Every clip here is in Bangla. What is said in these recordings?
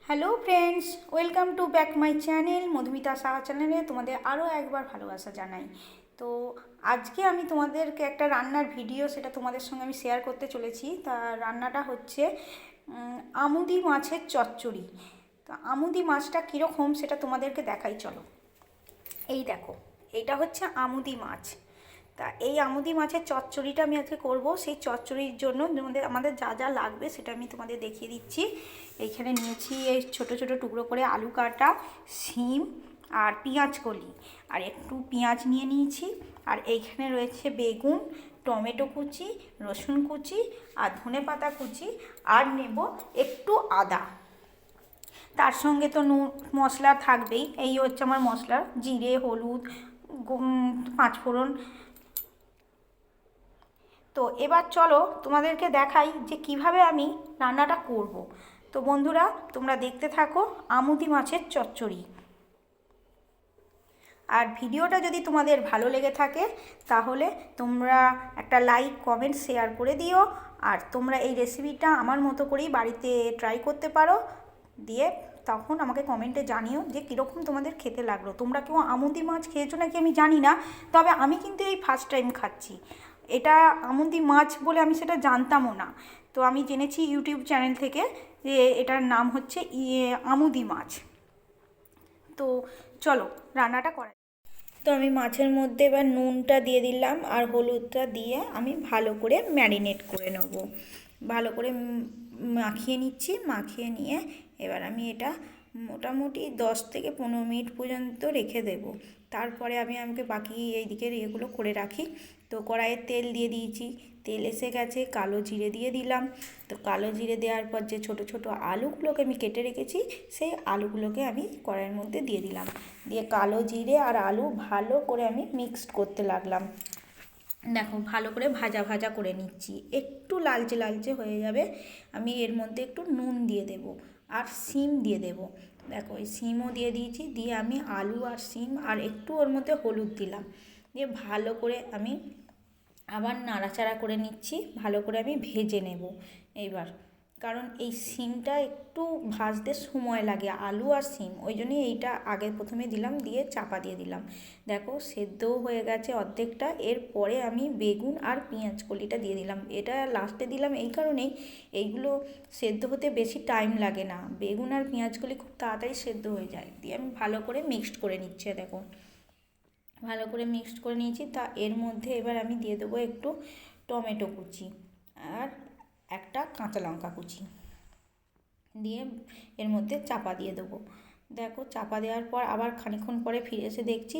Hello friends, welcome to back my channel Madhumita Saha চ্যানেলে তোমাদের আরও একবার ভালোবাসা জানাই। তো আজকে আমি তোমাদেরকে একটা রান্নার ভিডিও সেটা তোমাদের সঙ্গে আমি শেয়ার করতে চলেছি। তা রান্নাটা হচ্ছে আমুদি মাছের চচ্চড়ি। তো আমুদি মাছটা কীরকম সেটা তোমাদেরকে দেখাই, চলো। এই দেখো, এইটা হচ্ছে আমুদি মাছ। তা এই আমুদি মাছের চচ্চড়িটা আমি আজকে করব। সেই চচ্চড়ির জন্য আমাদের যা যা লাগবে সেটা আমি তোমাদের দেখিয়ে দিচ্ছি। এইখানে নিয়েছি এই ছোটো ছোটো টুকরো করে আলু কাটা, শিম আর পেঁয়াজ কলি, আর একটু পেঁয়াজ নিয়ে নিয়েছি। আর এইখানে রয়েছে বেগুন, টমেটো কুচি, রসুন কুচি আর ধনেপাতা কুচি, আর নেব একটু আদা। তার সঙ্গে তো মশলা থাকবেই। এই হচ্ছে আমার মশলা: জিরে, হলুদ, পাঁচফোড়ন। তো এবার চলো তোমাদেরকে দেখাই যে কিভাবে আমি রান্নাটা করব। তো বন্ধুরা, তোমরা দেখতে থাকো আমুদি মাছের চচ্চড়ি। আর ভিডিওটা যদি তোমাদের ভালো লেগে থাকে তাহলে তোমরা একটা লাইক, কমেন্ট, শেয়ার করে দিও। আর তোমরা এই রেসিপিটা আমার মতো করেই বাড়িতে ট্রাই করতে পারো, দিয়ে তখন আমাকে কমেন্টে জানিও যে কীরকম তোমাদের খেতে লাগলো। তোমরা কেউ আমুদি মাছ খেয়েছো নাকি আমি জানি না, তবে আমি কিন্তু এই ফার্স্ট টাইম খাচ্ছি। এটা আমুদি মাছ বলে আমি সেটা জানতামও না। তো আমি জেনেছি ইউটিউব চ্যানেল থেকে যে এটার নাম হচ্ছে আমুদি মাছ। তো চলো রান্নাটা করা। তো আমি মাছের মধ্যে এবার নুনটা দিয়ে দিলাম আর হলুদটা দিয়ে আমি ভালো করে ম্যারিনেট করে নেব। ভালো করে মাখিয়ে নিচ্ছি। মাখিয়ে নিয়ে এবার আমি এটা মোটামুটি 10 থেকে 15 মিনিট পর্যন্ত রেখে দেব। তারপরে আমাকে বাকি এই দিকের ইয়েগুলো করে রাখি। তো কড়াইয়ে তেল দিয়ে দিয়েছি, তেল এসে গেছে, কালো জিরে দিয়ে দিলাম। তো কালো জিরে দেওয়ার পর যে ছোট ছোট আলুগুলোকে আমি কেটে রেখেছি সেই আলুগুলোকে আমি কড়াইয়ের মধ্যে দিয়ে দিলাম। দিয়ে কালো জিরে আর আলু ভালো করে আমি মিক্সড করতে লাগলাম। দেখো, ভালো করে ভাজা ভাজা করে নিচ্ছি। একটু লালচে লালচে হয়ে যাবে, আমি এর মধ্যে একটু নুন দিয়ে দেব আর শিম দিয়ে দেব। দেখো, এই শিমও দিয়ে দিয়েছি। দিয়ে আমি আলু আর শিম আর একটু ওর মধ্যে হলুদ দিলাম। দিয়ে ভালো করে আমি আবার নাড়াচাড়া করে নিচ্ছি। ভালো করে আমি ভেজে নেব এইবার, কারণ এই শিমটা একটু ভাজতে সময় লাগে, আলু আর শিম, ওই জন্যই এইটা আগে প্রথমে দিলাম, দিয়ে চাপা দিয়ে দিলাম। দেখো, সেদ্ধও হয়ে গেছে অর্ধেকটা। এরপরে আমি বেগুন আর পেঁয়াজ কলিটা দিয়ে দিলাম। এটা লাস্টে দিলাম এই কারণেই, এইগুলো সেদ্ধ হতে বেশি টাইম লাগে না। বেগুন আর পেঁয়াজ কলি খুব তাড়াতাড়ি সেদ্ধ হয়ে যায়। দিয়ে আমি ভালো করে মিক্সড করে নিচ্ছি। দেখো, ভালো করে মিক্সড করে নিয়েছি। তা এর মধ্যে এবার আমি দিয়ে দেবো একটু টমেটো কুচি আর একটা কাঁচা লঙ্কা কুচি, দিয়ে এর মধ্যে চাপা দিয়ে দেবো। দেখো, চাপা দেওয়ার পর আবার খানিকক্ষণ পরে ফিরে এসে দেখছি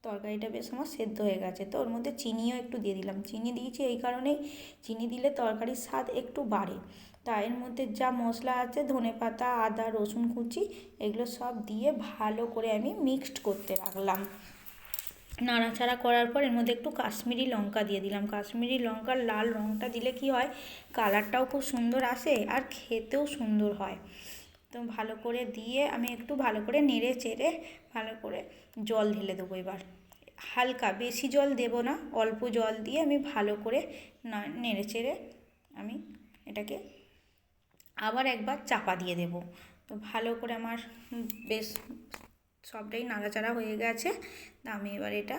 তরকারিটা বেশ আমার সেদ্ধ হয়ে গেছে। তো ওর মধ্যে চিনিও একটু দিয়ে দিলাম। চিনি দিয়েছি এই কারণেই, চিনি দিলে তরকারির স্বাদ একটু বাড়ে। তা এর মধ্যে যা মশলা আছে, ধনেপাতা, আদা, রসুন কুচি, এগুলো সব দিয়ে ভালো করে আমি মিক্সড করতে লাগলাম। নাড়াচাড়া করার পর এর মধ্যে একটু কাশ্মীরি লঙ্কা দিয়ে দিলাম। কাশ্মীরি লঙ্কার লাল রঙটা দিলে কি হয়, কালারটাও খুব সুন্দর আসে আর খেতেও সুন্দর হয়। তো ভালো করে দিয়ে আমি একটু ভালো করে নেড়ে চেড়ে ভালো করে জল ঢেলে দেবো এবার। হালকা, বেশি জল দেব না, অল্প জল দিয়ে আমি ভালো করে নেড়ে চেড়ে আমি এটাকে আবার একবার চাপা দিয়ে দেব। তো ভালো করে আমার বেশ সবটাই নাড়াচাড়া হয়ে গেছে। আমি এবার এটা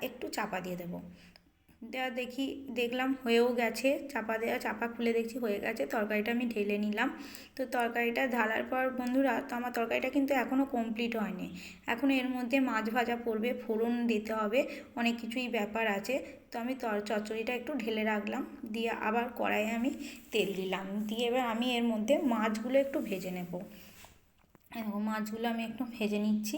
একটু চাপা দিয়ে দেবো। দেখলাম হয়েও গেছে। চাপা খুলে দেখছি হয়ে গেছে। তরকারিটা আমি ঢেলে নিলাম। তো তরকারিটা ঢালার পর বন্ধুরা, তো আমার তরকারিটা কিন্তু এখনও কমপ্লিট হয়নি। এখন এর মধ্যে মাছ ভাজা পড়বে, ফোড়ন দিতে হবে, অনেক কিছুই ব্যাপার আছে। তো আমি চচ্চড়িটা একটু ঢেলে রাখলাম। দিয়ে আবার কড়াইয়ে আমি তেল দিলাম। দিয়ে এবার আমি এর মধ্যে মাছগুলো একটু ভেজে নেব। দেখো, মাছগুলো আমি একটু ভেজে নিচ্ছি।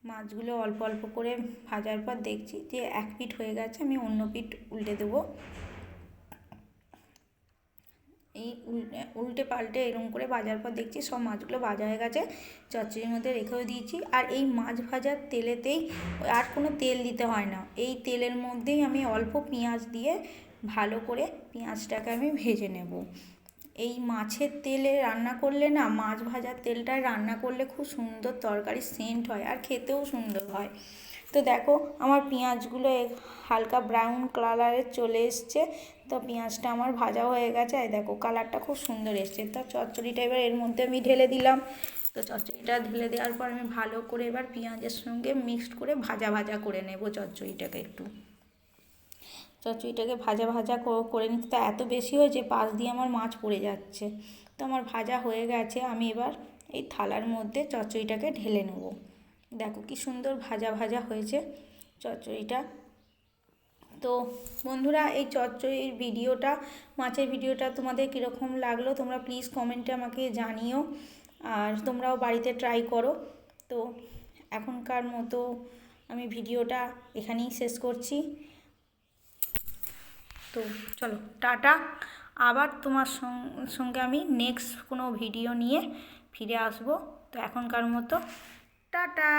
মাছগুলো অল্প অল্প করে ভাজার পর দেখছি যে এক পিঠ হয়ে গেছে, আমি অন্য পিঠ উল্টে দেবো। এই উল্টে পাল্টে এরকম করে ভাজার পর দেখছি সব মাছগুলো ভাজা হয়ে গেছে। চচ্চড়ির মধ্যে রেখেও দিয়েছি। আর এই মাছ ভাজার তেলেতেই, আর কোনো তেল দিতে হয় না, এই তেলের মধ্যেই আমি অল্প পেঁয়াজ দিয়ে ভালো করে পেঁয়াজটাকে আমি ভেজে নেব। এই মাছের তেলে রান্না করলে না, মাছ ভাজার তেলটায় রান্না করলে খুব সুন্দর তরকারির সেন্ট হয় আর খেতেও সুন্দর হয়। তো দেখো আমার পেঁয়াজগুলো হালকা ব্রাউন কালারের চলে এসছে। তো পেঁয়াজটা আমার ভাজা হয়ে গেছে, এই দেখো কালারটা খুব সুন্দর এসছে। তো চচ্চড়িটা এবার এর মধ্যে আমি ঢেলে দিলাম। তো চচ্চড়িটা ঢেলে দেওয়ার পর আমি ভালো করে এবার পেঁয়াজের সঙ্গে মিক্সড করে ভাজা ভাজা করে নেব চচ্চড়িটাকে। চচ্চড়িটাকে ভাজা ভাজা করে নিতে, তো এত বেশি হয়েছে পাশ দিয়ে আমার মাছ পড়ে যাচ্ছে। তো আমার ভাজা হয়ে গেছে, আমি এবার এই থালার মধ্যে চচ্চড়িটাকে ঢেলে নেব। দেখো কি সুন্দর ভাজা ভাজা হয়েছে চচ্চড়িটা। তো বন্ধুরা, এই চচ্চড়ির ভিডিওটা, মাছের ভিডিওটা তোমাদের কীরকম লাগলো তোমরা প্লিজ কমেন্টে আমাকে জানিও, আর তোমরাও বাড়িতে ট্রাই করো। তো এখনকার মতো আমি ভিডিওটা এখানেই শেষ করছি। তো চলো টাটা, আবার তোমার সঙ্গে আমি নেক্সট কোনো ভিডিও নিয়ে ফিরে আসবো। তো এখনকার মতো টাটা।